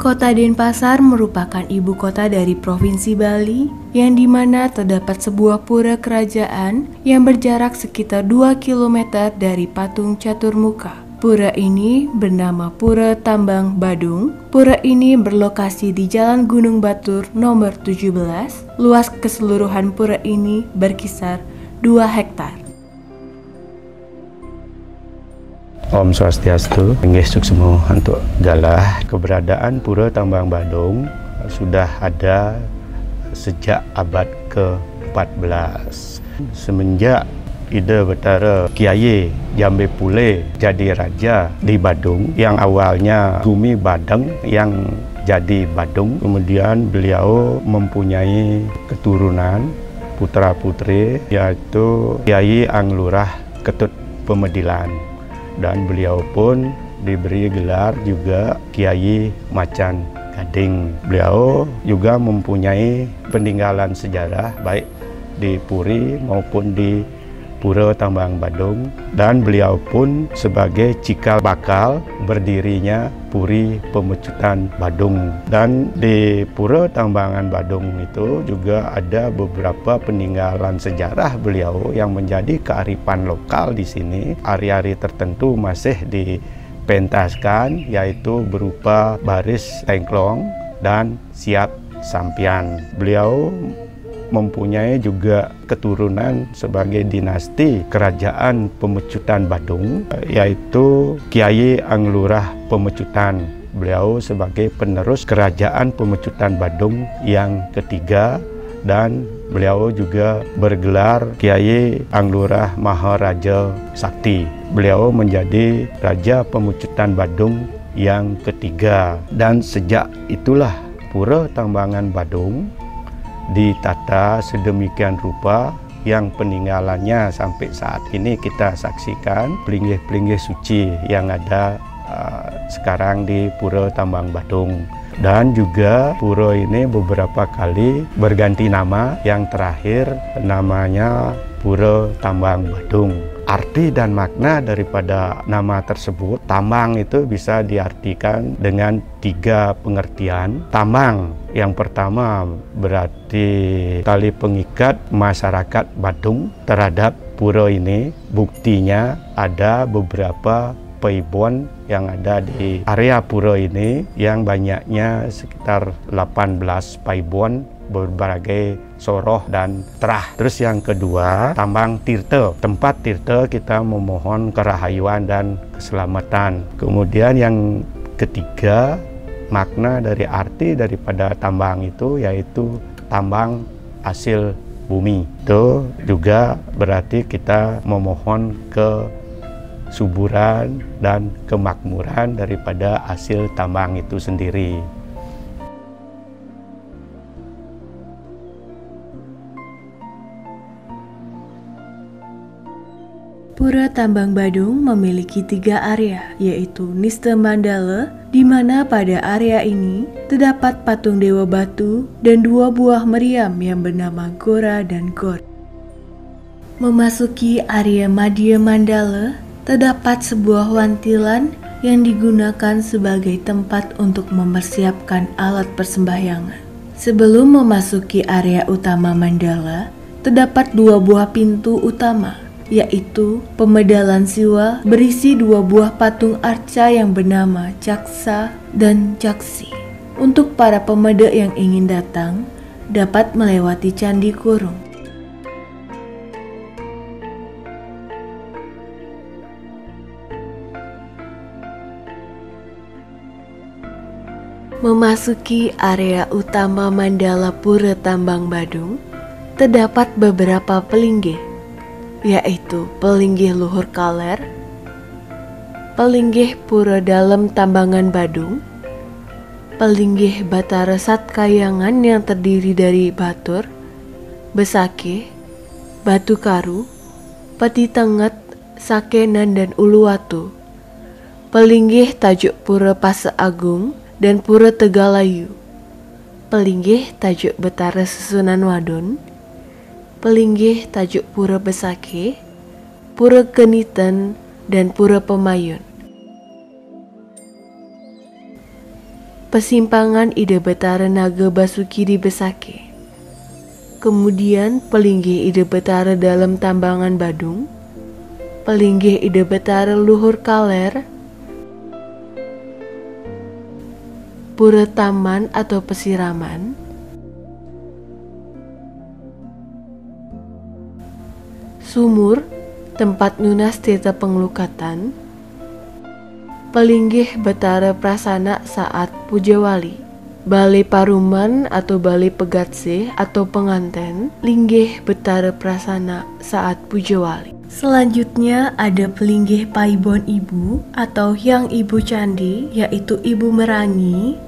Kota Denpasar merupakan ibu kota dari Provinsi Bali, yang dimana terdapat sebuah pura kerajaan yang berjarak sekitar 2 km dari patung Caturmuka. Pura ini bernama Pura Tambang Badung. Pura ini berlokasi di Jalan Gunung Batur nomor 17. Luas keseluruhan pura ini berkisar 2 hektar. Om Swastiastu, inggih suksmo untuk galah. Keberadaan Pura Tambang Badung sudah ada sejak abad ke-14. Semenjak Ida Betara Kiai Jambe Pule jadi raja di Badung, yang awalnya Gumi Badeng yang jadi Badung. Kemudian beliau mempunyai keturunan putra-putri, yaitu Kiai Anglurah Ketut Pemedilan. Dan beliau pun diberi gelar juga Kiai Macan Gading. Beliau juga mempunyai peninggalan sejarah baik di Puri maupun di Pura Tambang Badung, dan beliau pun sebagai cikal bakal berdirinya Puri Pemecutan Badung. Dan di Pura Tambangan Badung itu juga ada beberapa peninggalan sejarah beliau yang menjadi kearifan lokal di sini. Hari-hari tertentu masih dipentaskan, yaitu berupa baris tengklong dan siap sampian. Beliau mempunyai juga keturunan sebagai dinasti kerajaan Pemecutan Badung, yaitu Kiai Anglurah Pemecutan. Beliau sebagai penerus kerajaan Pemecutan Badung yang ketiga, dan beliau juga bergelar Kiai Anglurah Maharaja Sakti. Beliau menjadi Raja Pemecutan Badung yang ketiga, dan sejak itulah Pura Tambangan Badung ditata sedemikian rupa yang peninggalannya sampai saat ini kita saksikan, pelinggih-pelinggih suci yang ada sekarang di Pura Tambang Badung. Dan juga pura ini beberapa kali berganti nama, yang terakhir namanya Pura Tambang Badung. Arti dan makna daripada nama tersebut, tambang itu bisa diartikan dengan 3 pengertian. Tambang yang pertama berarti tali pengikat masyarakat Badung terhadap pura ini. Buktinya ada beberapa paibon yang ada di area pura ini, yang banyaknya sekitar 18 paibon berbagai soroh dan terah. Terus yang kedua, tambang tirta. Tempat tirta kita memohon kerahayuan dan keselamatan. Kemudian yang ketiga, makna dari arti daripada tambang itu yaitu tambang hasil bumi. Itu juga berarti kita memohon kesuburan dan kemakmuran daripada hasil tambang itu sendiri. Pura Tambang Badung memiliki 3 area, yaitu Niste Mandala, di mana pada area ini terdapat patung Dewa Batu dan 2 buah meriam yang bernama Gora dan God. Memasuki area Madhya Mandala, terdapat sebuah wantilan yang digunakan sebagai tempat untuk mempersiapkan alat persembahyangan. Sebelum memasuki area utama mandala, terdapat 2 buah pintu utama, yaitu Pemedalan Siwa berisi 2 buah patung arca yang bernama Jaksa dan Jaksi. Untuk para pemeda yang ingin datang, dapat melewati Candi Kurung. Memasuki area utama mandala Pura Tambang Badung, terdapat beberapa pelinggih, yaitu pelinggih Luhur Kaler, pelinggih Pura Dalam Tambangan Badung, pelinggih Batara Satkayangan yang terdiri dari Batur, Besake, Batu Karu, Peti Tenget, Sakenan dan Uluwatu, pelinggih tajuk Pura Pase Agung dan Pura Tegalayu, pelinggih tajuk Betara Susunan Wadon, pelinggih tajuk Pura Besake, Pura Keniten, dan Pura Pemayun. Pesimpangan Ide Betara Naga Basuki di Besake. Kemudian Pelinggih Ide Betara dalam Tambangan Badung, Pelinggih Ide Betara Luhur Kaler, Pura Taman atau Pesiraman, Sumur, tempat nunas tirta penglukatan, Pelinggih Betara Prasana saat Pujawali, Balai Paruman atau Balai Pegatse atau penganten, Linggih Betara Prasana saat Pujawali. Selanjutnya ada Pelinggih Paibon Ibu atau Hyang Ibu Candi, yaitu Ibu Merangi,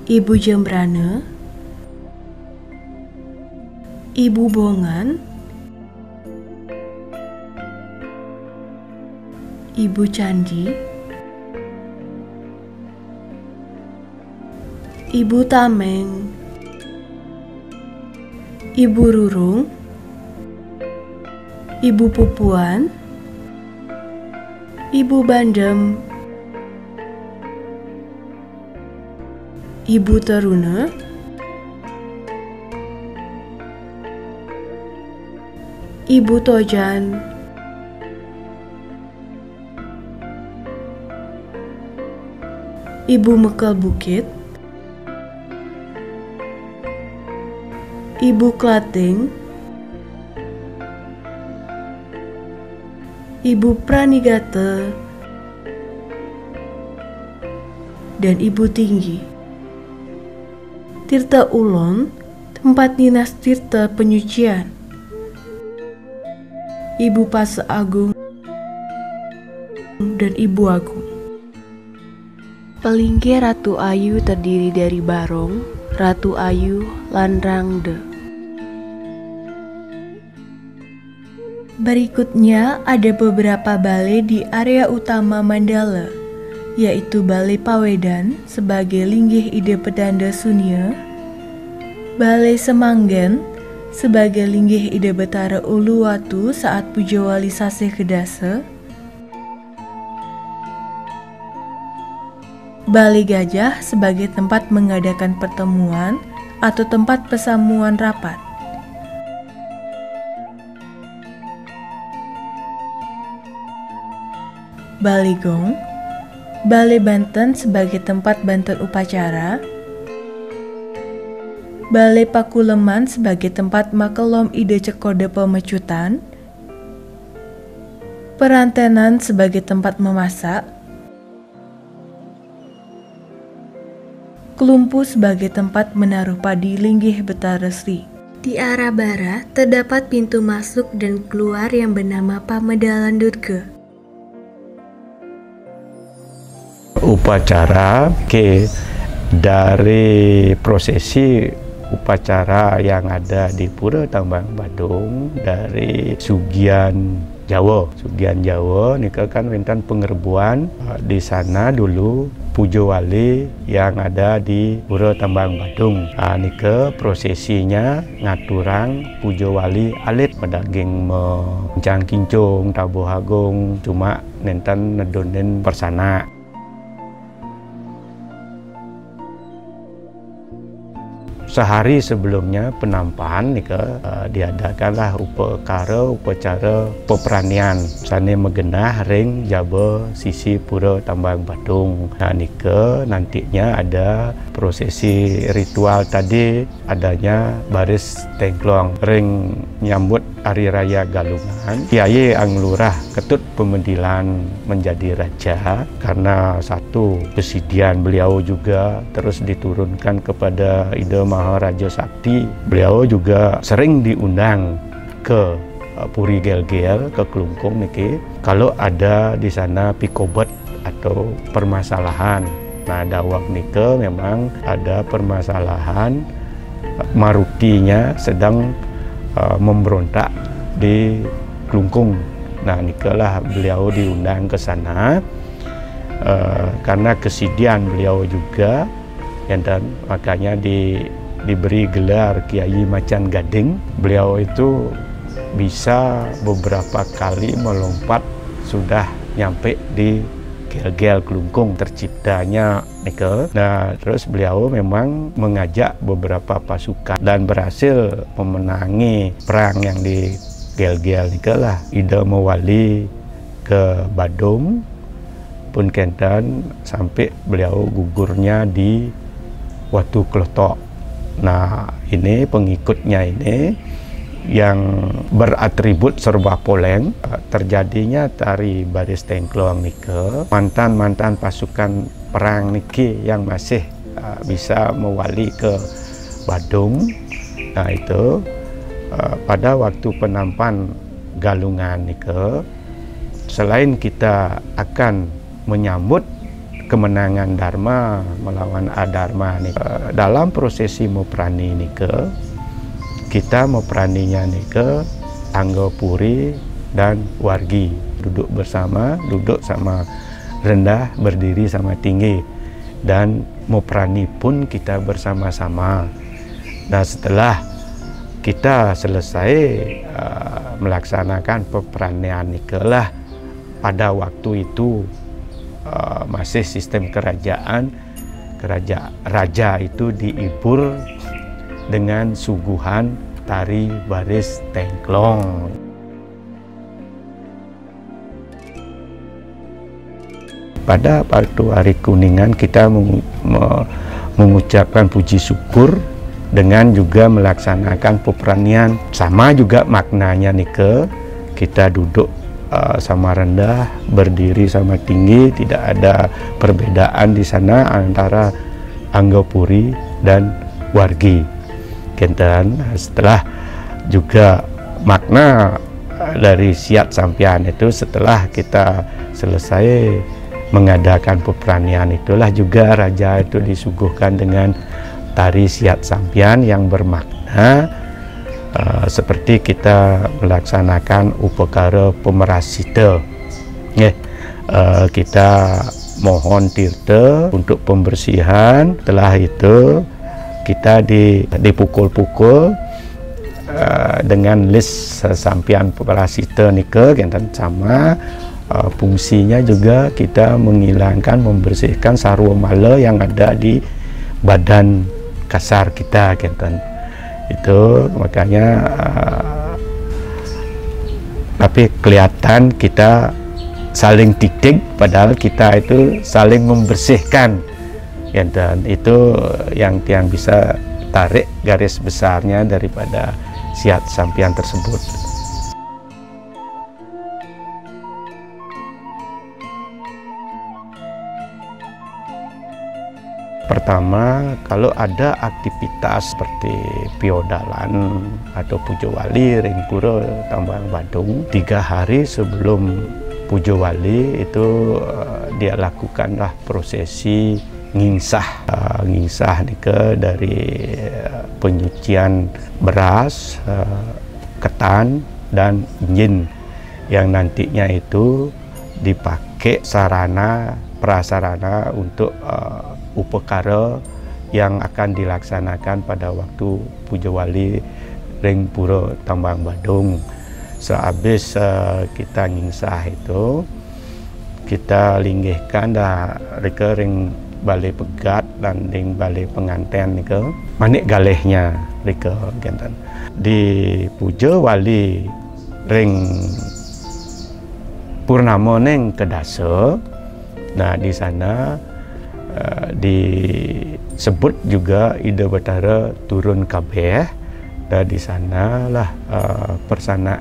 Ibu Jembrana, Ibu Bongan, Ibu Candi, Ibu Tameng, Ibu Rurung, Ibu Pupuan, Ibu Bandem, Ibu Teruna, Ibu Tojan, Ibu Mekel Bukit, Ibu Klating, Ibu Pranigata, dan Ibu Tinggi. Tirta Ulon, tempat ninas tirta penyucian, Ibu Pase Agung, dan Ibu Agung. Pelinggih Ratu Ayu terdiri dari Barong, Ratu Ayu, lan Rangde. Berikutnya ada beberapa balai di area utama Mandala, yaitu Balai Pawedan sebagai Linggih Ide Pedanda Sunia, Balai Semanggen sebagai Linggih Ide Betara Uluwatu saat Pujawali Sasih Kedasa, Balai Gajah sebagai tempat mengadakan pertemuan atau tempat pesamuan rapat, Balai Gong, Balai Banten sebagai tempat banten upacara, Balai Pakuleman sebagai tempat makelom ide cekode pemecutan, Perantenan sebagai tempat memasak, Kelumpu sebagai tempat menaruh padi Linggih Betara Sri. Di arah barat terdapat pintu masuk dan keluar yang bernama Pamedalan Durga. Upacara dari prosesi upacara yang ada di Pura Tambang Badung dari Sugian Jawa nika kan wonten pengerbuan di sana dulu Pujawali yang ada di Pura Tambang Badung. Nika prosesinya ngaturang Pujawali alit medaging mencang kincung tabuh agung cuma nenten nedonen persana. Sehari sebelumnya penampahan nika diadakanlah upacara peperanian sane megenah ring jaba sisi Pura Tambang Badung. Nah nika nantinya ada prosesi ritual tadi adanya baris tengklong ring nyambut Hari Raya Galungan. Kiai Anglurah Ketut Pemedilan menjadi raja karena satu kesidian beliau juga terus diturunkan kepada Ide Maharaja Sakti. Beliau juga sering diundang ke Puri Gel-Gel ke Kelungkung niki kalau ada di sana pikobat atau permasalahan. Nah dawak nika memang ada permasalahan marutinya sedang memberontak di Kelungkung. Nah nikalah beliau diundang ke sana karena kesidian beliau juga dan makanya diberi gelar Kiai Macan Gading. Beliau itu bisa beberapa kali melompat sudah nyampe di Gel-Gel Kelungkung terciptanya nike. Nah, terus beliau memang mengajak beberapa pasukan dan berhasil memenangi perang yang di Gel-Gel nike lah. Ida mewali ke Badung pun kenten sampai beliau gugurnya di Watu Klotok. Nah, ini pengikutnya ini yang beratribut serba poleng. Terjadinya tari baris tengklong nike, mantan pasukan perang niki yang masih bisa mewali ke Badung. Nah, itu pada waktu penampan galungan nike, selain kita akan menyambut kemenangan Dharma melawan Adharma nike, dalam prosesi Moprani nike, kita Mopraninya nike Anggapuri dan Wargi duduk bersama, duduk sama rendah, berdiri sama tinggi, dan Moprani pun kita bersama-sama. Nah, setelah kita selesai melaksanakan peperanian nike lah, pada waktu itu masih sistem kerajaan, raja itu dihibur dengan suguhan tari baris tengklong. Pada waktu hari Kuningan kita mengucapkan puji syukur dengan juga melaksanakan peperanian. Sama juga maknanya nike, kita duduk sama rendah, berdiri sama tinggi, tidak ada perbedaan di sana antara Anggapuri dan Wargi. Kenten setelah juga makna dari siat sampian itu, setelah kita selesai mengadakan peperanian itulah juga raja itu disuguhkan dengan tari siat sampian yang bermakna seperti kita melaksanakan upakara pemerasita. Kita mohon tirta untuk pembersihan. Setelah itu kita dipukul-pukul dengan list sampian pemerasita nike, kan sama. Fungsinya juga kita menghilangkan, membersihkan sarwa mala yang ada di badan kasar kita, kan. Itu makanya tapi kelihatan kita saling titik, padahal kita itu saling membersihkan, dan itu yang bisa tarik garis besarnya daripada siat sampian tersebut. Pertama, kalau ada aktivitas seperti piodalan atau pujo wali ring pura Tambang Badung, 3 hari sebelum pujo wali itu dia lakukanlah prosesi ngingsah. Ngingsah nike dari penyucian beras, ketan, dan injin yang nantinya itu dipakai sarana prasarana untuk upakara yang akan dilaksanakan pada waktu pujo wali ring pura Tambang Badung. Sehabis kita ngingsah itu, kita linggihkan dah ring balai pegat dan ring balai pengantin nike manik galehnya rika gantan di puja wali ring purnama neng kedasa. Nah, di sana disebut juga Ida Batara turun kabeh, dan di sanalah persana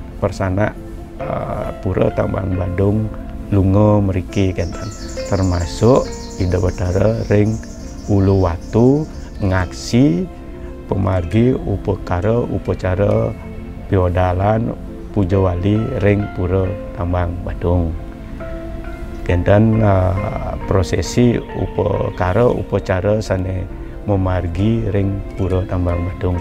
pura Tambang Badung lunga mriki kantan, termasuk Ida Batara ring Uluwatu ngaksi pemargi upacara piodalan puja wali ring pura Tambang Badung. Dan prosesi upacara sane memargi ring pura Tambang Badung.